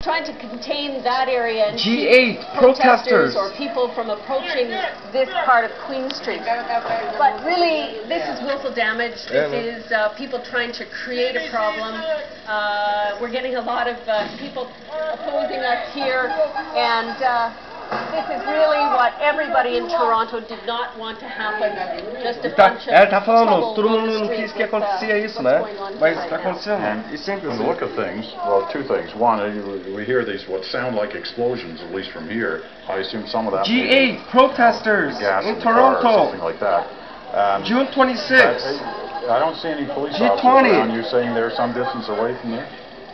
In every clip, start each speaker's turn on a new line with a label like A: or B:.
A: Trying to contain that area and
B: G8 protesters
A: or people from approaching this part of Queen Street. But really, this is willful damage. This is people trying to create a problem. We're getting a lot of people opposing us here, and this is really what everybody in Toronto did not want to happen. Just a bunch of
B: Ela tá falando,
A: trouble
B: todo
A: on
B: mundo
A: the
B: não
A: street
B: quis que
A: with,
B: acontecia isso, né? Mas está acontecendo.
C: And from the look of things, well, two things. One, we hear these what sound like explosions, at least from here. I assume some of that
B: G8 protesters
C: gas
B: in
C: in the car or
B: Toronto,
C: something like that.
B: June 26th.
C: I don't see any police
B: G20.
C: officers around. You saying they're some distance away from there?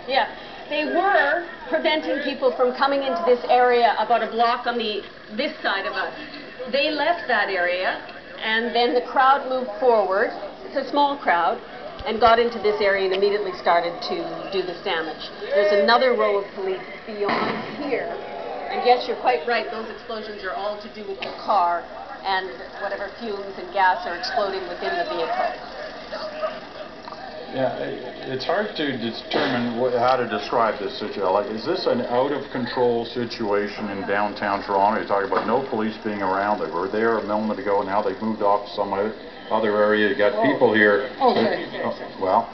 A: Yeah, they were preventing people from coming into this area about a block on this side of us. They left that area, and then the crowd moved forward. It's a small crowd, and got into this area and immediately started to do this damage. There's another row of police beyond here, and yes, you're quite right, those explosions are all to do with the car and whatever fumes and gas are exploding within the vehicle.
C: Yeah, it's hard to determine how to describe this situation. Like, is this an out-of-control situation in downtown Toronto? You're talking about no police being around. They were there a moment ago, and now they've moved off to some other area. You got people here. Well,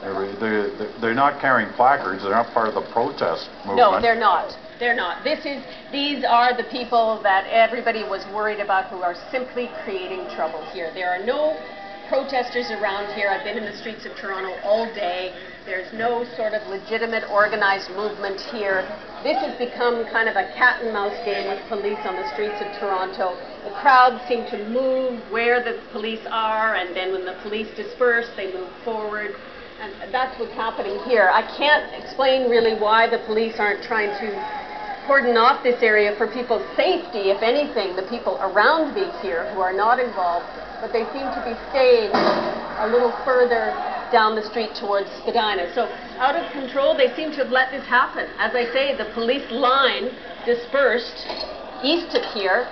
C: they're not carrying placards. They're not part of the protest movement.
A: No, they're not. They're not. These are the people that everybody was worried about who are simply creating trouble here. There are no protesters around here. I've been in the streets of Toronto all day. There's no sort of legitimate organized movement here. This has become kind of a cat and mouse game with police on the streets of Toronto. The crowds seem to move where the police are, and then when the police disperse, they move forward. And that's what's happening here. I can't explain really why the police aren't trying to cordon off this area for people's safety, if anything, the people around me here who are not involved, but they seem to be staying a little further down the street towards Spadina. So out of control, they seem to have let this happen. As I say, the police line dispersed east of here,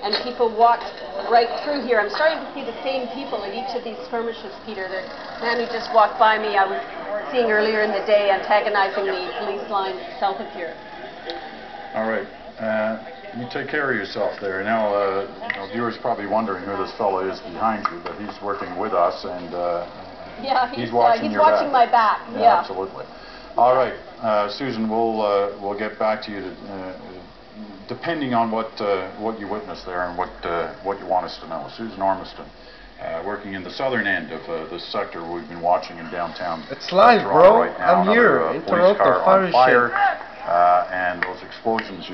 A: and people walked right through here. I'm starting to see the same people at each of these skirmishes, Peter. The man who just walked by me, I was seeing earlier in the day, antagonizing the police line south of here.
C: All right. You take care of yourself there. Now, viewers probably wondering who this fellow is behind you, but he's working with us, and
A: yeah,
C: he's watching your
A: watching
C: back.
A: my back.
C: Yeah, absolutely. All right, Susan, we'll get back to you depending on what you witnessed there and what you want us to know. Susan Ormiston, working in the southern end of this sector we've been watching in downtown.
B: It's live,
C: Toronto
B: bro.
C: right now.
B: I'm here in Toronto.
C: Car on fire, and those explosions.